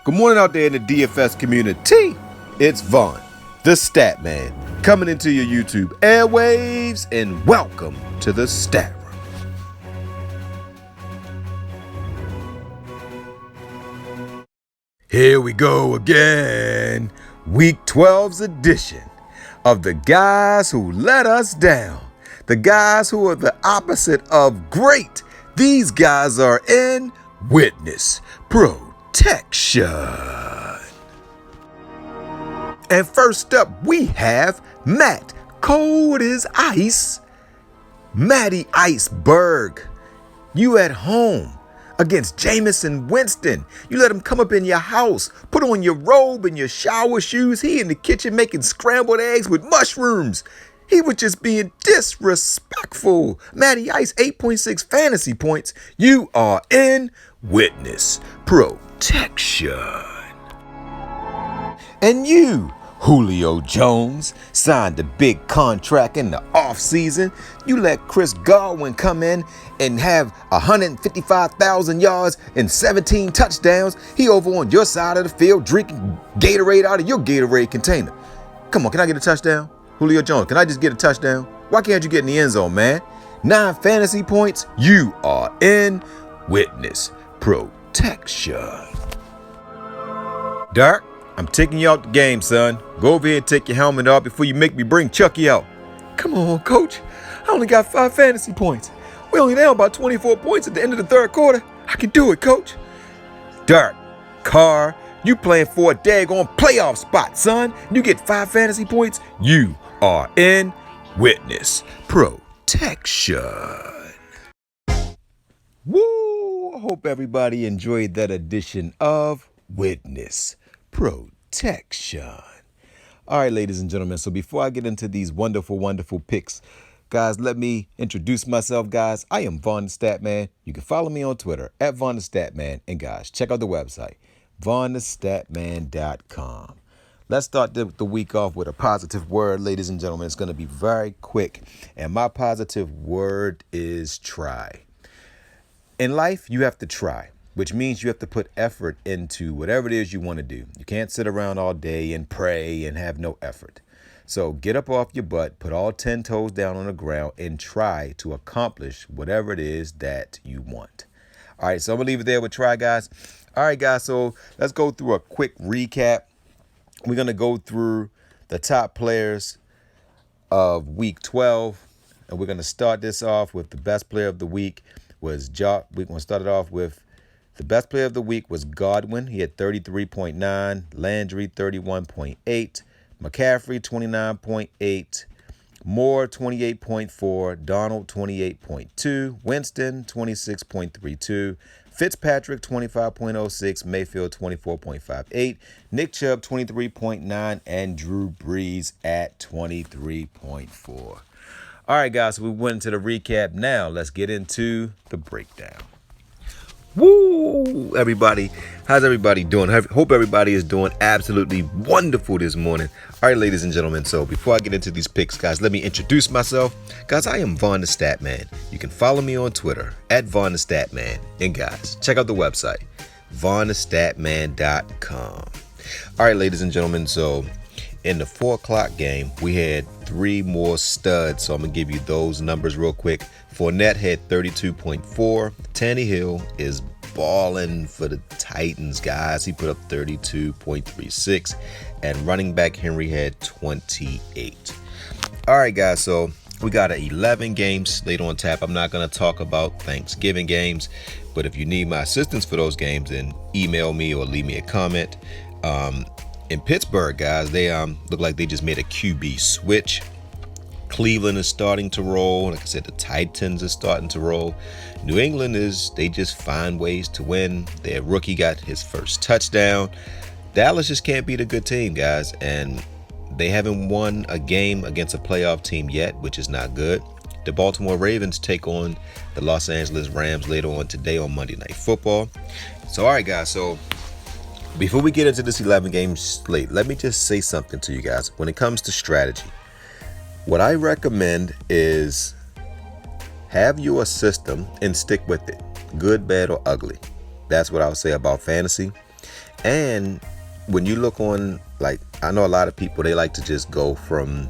Good morning out there in the DFS community. It's Vaughn, the Stat Man, coming into your YouTube airwaves, and welcome to the Stat Room. Here we go again. Week 12's edition of the guys who let us down. The guys who are the opposite of great. These guys are in witness protection. And first up, we have Matt, cold as ice. Matty Iceberg. You at home against Jameson Winston. You let him come up in your house, put on your robe and your shower shoes. He in the kitchen making scrambled eggs with mushrooms. He was just being disrespectful. Matty Ice, 8.6 fantasy points. You are in witness protection. And you, Julio Jones, signed a big contract in the offseason. You let Chris Godwin come in and have 155,000 yards and 17 touchdowns. He over on your side of the field drinking Gatorade out of your Gatorade container. Come on, can I get a touchdown? Julio Jones, can I just get a touchdown? Why can't you get in the end zone, man? 9 fantasy points. You are in witness protection. Dirk, I'm taking you out the game, son. Go over here and take your helmet off before you make me bring Chucky out. Come on, coach. I only got 5 fantasy points. We only down about 24 points at the end of the third quarter. I can do it, coach. Dirk, Carr, you playing for a daggone playoff spot, son. You get 5 fantasy points. You are in witness protection. Woo! I hope everybody enjoyed that edition of Witness Protection. All right, ladies and gentlemen, so before I get into these wonderful, wonderful picks, guys, let me introduce myself, guys. I am Vaughn the Stat Man. You can follow me on Twitter at Vaughn the Stat Man. And guys, check out the website, vaughnthestatman.com. Let's start the week off with a positive word, ladies and gentlemen. It's going to be very quick. And my positive word is try. In life, you have to try, which means you have to put effort into whatever it is you want to do. You can't sit around all day and pray and have no effort. So get up off your butt, put all 10 toes down on the ground, and try to accomplish whatever it is that you want. All right, so I'm going to leave it there with try, guys. All right, guys, so let's go through a quick recap. We're going to go through the top players of Week 12, and we're going to start this off with the best player of the week was We're going to start it off with the best player of the week was Godwin. He had 33.9, Landry 31.8, McCaffrey 29.8, Moore 28.4, Donald 28.2, Winston 26.32, Fitzpatrick 25.06, Mayfield 24.58, Nick Chubb 23.9, and Drew Brees at 23.4. All right, guys, so we went into the recap. Now let's get into the breakdown. Woo, everybody. How's everybody doing? Hope everybody is doing absolutely wonderful this morning. All right, ladies and gentlemen, so before I get into these picks, guys, let me introduce myself. Guys, I am Vaughn the Stat Man. You can follow me on Twitter at Vaughn the Stat Man. And guys, check out the website, vaughnthestatman.com. All right, ladies and gentlemen, so in the 4 o'clock game, we had 3 more studs, so I'm going to give you those numbers real quick. Fournette had 32.4. Tannehill is balling for the Titans, guys. He put up 32.36. And running back Henry had 28. All right, guys, so we got an 11-game slate on tap. I'm not going to talk about Thanksgiving games, but if you need my assistance for those games, then email me or leave me a comment. In Pittsburgh, guys, they look like they just made a QB switch. Cleveland is starting to roll. Like I said, the Titans are starting to roll. New England they just find ways to win. Their rookie got his first touchdown. Dallas just can't beat a good team, guys. And they haven't won a game against a playoff team yet, which is not good. The Baltimore Ravens take on the Los Angeles Rams later on today on Monday Night Football. So, all right, guys, so before we get into this 11-game slate, let me just say something to you guys. When it comes to strategy, what I recommend is have your system and stick with it, good, bad, or ugly. That's what I would say about fantasy. And when you look on, like, I know a lot of people, they like to just go from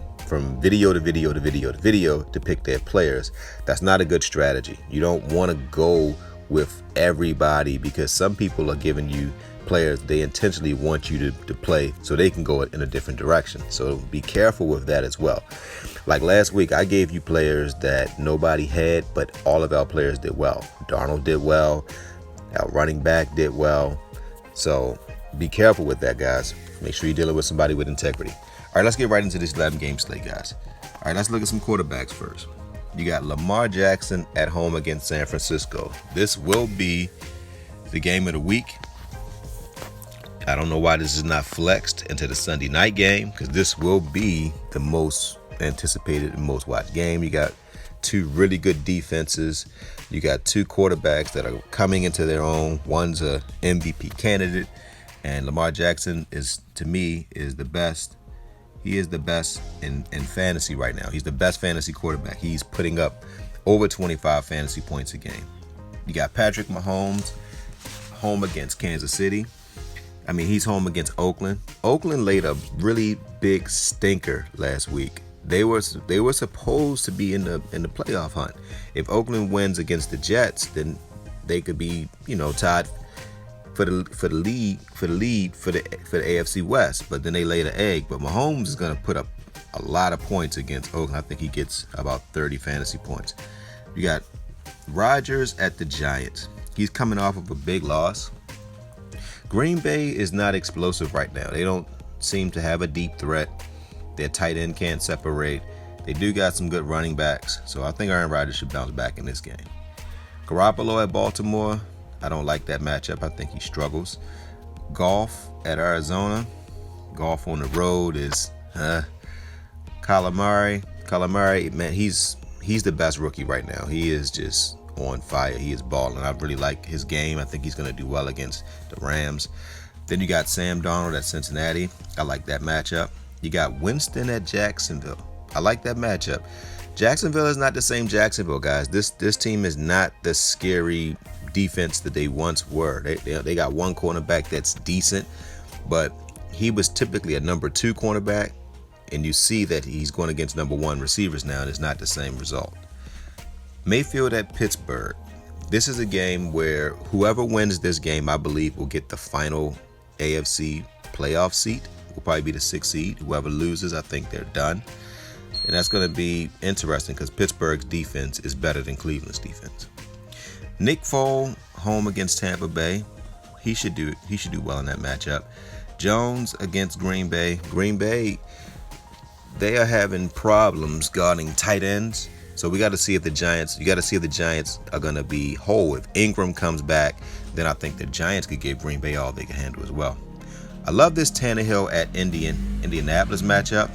video to video to video to video to pick their players. That's not a good strategy. You don't want to go with everybody, because some people are giving you players they intentionally want you to play so they can go in a different direction. So be careful with that as well. Like last week, I gave you players that nobody had, but all of our players did well. Darnold did well. Our running back did well. So be careful with that, guys. Make sure you're dealing with somebody with integrity. All right, let's get right into this 11-game slate, guys. All right, let's look at some quarterbacks first. You got Lamar Jackson at home against San Francisco. This will be the game of the week. I don't know why this is not flexed into the Sunday night game, because this will be the most anticipated and most watched game. You got two really good defenses. You got two quarterbacks that are coming into their own. One's a MVP candidate, and Lamar Jackson is, to me, is the best. He is the best in fantasy right now. He's the best fantasy quarterback. He's putting up over 25 fantasy points a game. You got Patrick Mahomes home against Kansas City. I mean, he's home against Oakland. Oakland laid a really big stinker last week. They were supposed to be in the playoff hunt. If Oakland wins against the Jets, then they could be, tied for the lead for the AFC West. But then they laid an egg. But Mahomes is going to put up a lot of points against Oakland. I think he gets about 30 fantasy points. You got Rodgers at the Giants. He's coming off of a big loss. Green Bay is not explosive right now. They don't seem to have a deep threat. Their tight end can't separate. They do got some good running backs, so I think Aaron Rodgers should bounce back in this game. Garoppolo at Baltimore, I don't like that matchup. I think he struggles. Goff at Arizona. Goff on the road is Calamari, man, he's the best rookie right now. He is just on fire. He is balling. I really like his game. I think he's going to do well against the Rams. Then you got Sam Darnold at Cincinnati. I like that matchup. You got Winston at Jacksonville. I like that matchup. Jacksonville is not the same Jacksonville, guys. This team is not the scary defense that they once were. They got one cornerback that's decent, but he was typically a number 2 cornerback, and you see that he's going against number 1 receivers now, and it's not the same result. Mayfield at Pittsburgh. This is a game where whoever wins this game, I believe, will get the final AFC playoff seat. Will probably be the 6th seed. Whoever loses, I think they're done. And that's going to be interesting because Pittsburgh's defense is better than Cleveland's defense. Nick Foles home against Tampa Bay. He should do well in that matchup. Jones against Green Bay. Green Bay, they are having problems guarding tight ends. So we got to see if the Giants are going to be whole. If Ingram comes back, then I think the Giants could give Green Bay all they can handle as well. I love this Tannehill at Indianapolis matchup.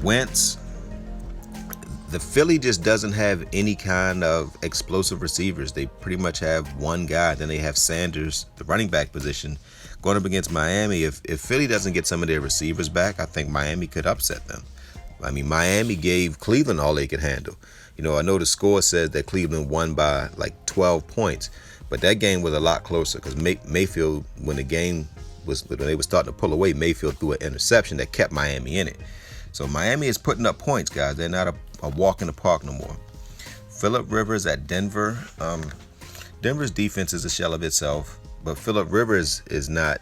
Wentz, the Philly just doesn't have any kind of explosive receivers. They pretty much have one guy. Then they have Sanders, the running back position, going up against Miami. If Philly doesn't get some of their receivers back, I think Miami could upset them. I mean, Miami gave Cleveland all they could handle. I know the score says that Cleveland won by like 12 points, but that game was a lot closer because Mayfield, when they were starting to pull away, Mayfield threw an interception that kept Miami in it. So Miami is putting up points, guys. They're not a walk in the park no more. Phillip Rivers at Denver. Denver's defense is a shell of itself, but Phillip Rivers is not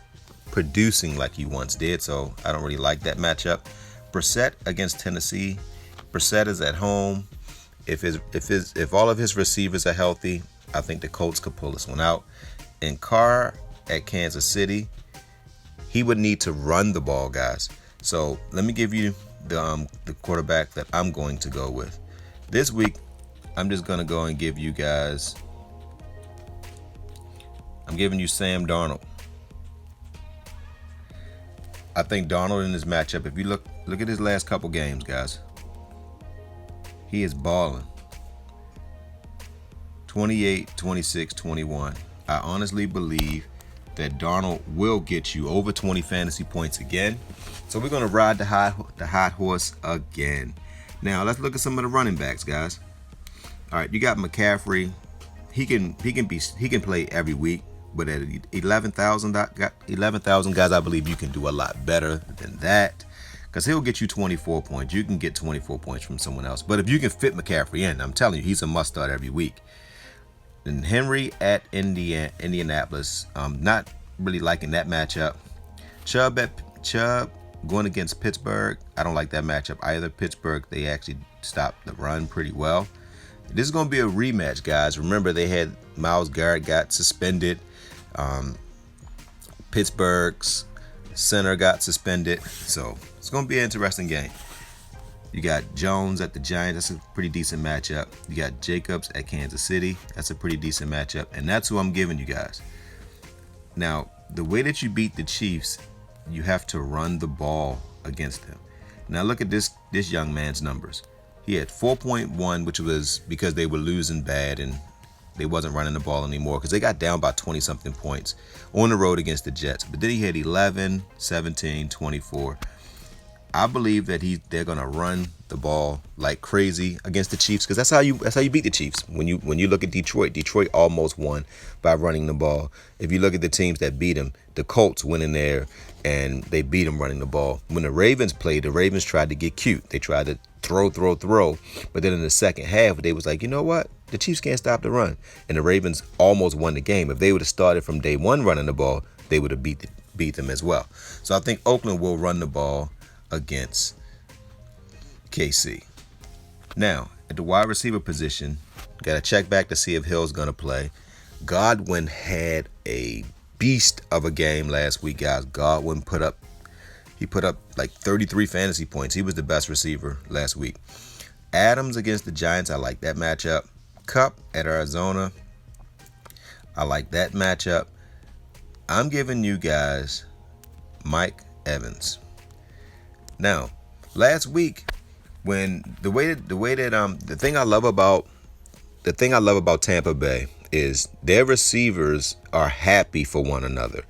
producing like he once did, so I don't really like that matchup. Brissett against Tennessee. Brissett is at home. If all of his receivers are healthy, I think the Colts could pull this one out. And Carr at Kansas City. He would need to run the ball, guys. So let me give you the quarterback that I'm going to go with. This week, I'm just going to go and give you guys. I'm giving you Sam Darnold. I think Darnold in this matchup, if you look at his last couple games, guys, he is balling. 28, 26, 21. I honestly believe that Darnold will get you over 20 fantasy points again. So we're going to ride the hot horse again. Now let's look at some of the running backs, guys. All right, you got McCaffrey. He can play every week. But at 11,000 guys, I believe you can do a lot better than that. Because he'll get you 24 points. You can get 24 points from someone else. But if you can fit McCaffrey in, I'm telling you, he's a must start every week. And Henry at Indianapolis, not really liking that matchup. Chubb going against Pittsburgh. I don't like that matchup either. Pittsburgh, they actually stopped the run pretty well. This is going to be a rematch, guys. Remember, they had Myles Garrett got suspended. Pittsburgh's center got suspended. So it's going to be an interesting game. You got Jones at the Giants. That's a pretty decent matchup. You got Jacobs at Kansas City. That's a pretty decent matchup. And that's who I'm giving you guys. Now, the way that you beat the Chiefs, you have to run the ball against them. Now, look at this young man's numbers. He had 4.1, which was because they were losing bad and they wasn't running the ball anymore because they got down by 20-something points on the road against the Jets. But then he had 11, 17, 24. I believe that they're gonna run the ball like crazy against the Chiefs because that's how you beat the Chiefs. When you look at Detroit almost won by running the ball. If you look at the teams that beat them, the Colts went in there and they beat them running the ball. When the Ravens played, the Ravens tried to get cute. They tried to throw, but then in the second half, they was like, you know what? The Chiefs can't stop the run, and the Ravens almost won the game. If they would have started from day one running the ball, they would have beat them as well. So I think Oakland will run the ball against KC. Now, at the wide receiver position, got to check back to see if Hill's going to play. Godwin had a beast of a game last week, guys. Godwin put up like 33 fantasy points. He was the best receiver last week. Adams against the Giants, I like that matchup. Kupp at Arizona, I like that matchup. I'm giving you guys Mike Evans. Now, last week, when the thing I love about Tampa Bay is their receivers are happy for one another.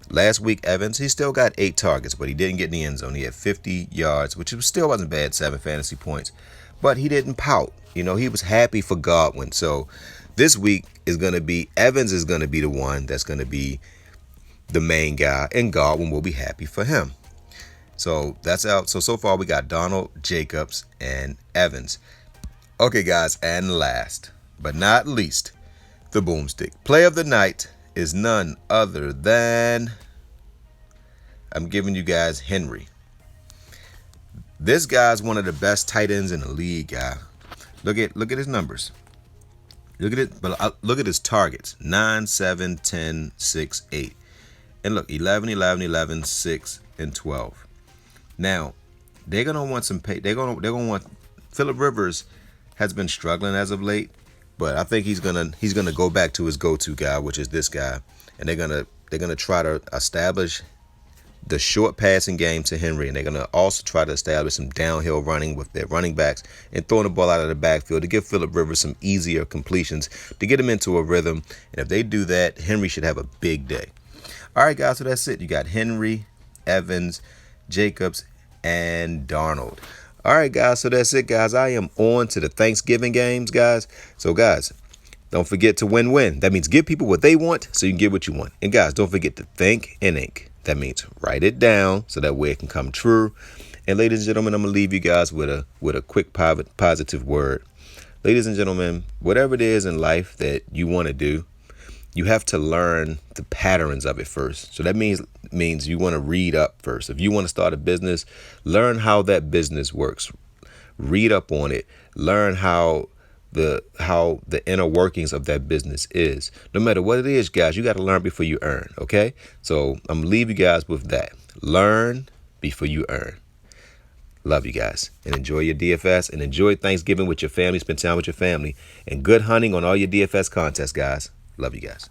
Last week, Evans, he still got 8 targets, but he didn't get in the end zone. He had 50 yards, which still wasn't bad, 7 fantasy points. But he didn't pout. He was happy for Godwin. So this week Evans is going to be the one that's going to be the main guy, and Godwin will be happy for him. So that's out. So far we got Donald, Jacobs, and Evans. Okay, guys, and last but not least, the Boomstick. Play of the night is none other than, I'm giving you guys Henry. This guy's one of the best tight ends in the league, guy. Look at his numbers. Look at it, but look at his targets: 9, 7, 10, 6, 8. And look, 11, 11, 11, 6, and 12. Now, they're gonna want some pay. They're gonna want. Phillip Rivers has been struggling as of late, but I think he's gonna go back to his go-to guy, which is this guy, and they're gonna try to establish the short passing game to Henry, and they're gonna also try to establish some downhill running with their running backs and throwing the ball out of the backfield to give Phillip Rivers some easier completions to get him into a rhythm. And if they do that, Henry should have a big day. All right, guys, so that's it. You got Henry, Evans, Jacobs, and Darnold. All right, guys, so that's it, guys. I am on to the Thanksgiving games, guys. So, guys, don't forget to win-win. That means give people what they want so you can get what you want. And, guys, don't forget to think and ink. That means write it down so that way it can come true. And, ladies and gentlemen, I'm going to leave you guys with a quick positive word. Ladies and gentlemen, whatever it is in life that you want to do, you have to learn the patterns of it first. So that means you want to read up first. If you want to start a business, learn how that business works. Read up on it. Learn how the inner workings of that business is. No matter what it is, guys, you got to learn before you earn, okay? So I'm going to leave you guys with that. Learn before you earn. Love you guys, and enjoy your DFS, and enjoy Thanksgiving with your family. Spend time with your family, and good hunting on all your DFS contests, guys. Love you guys.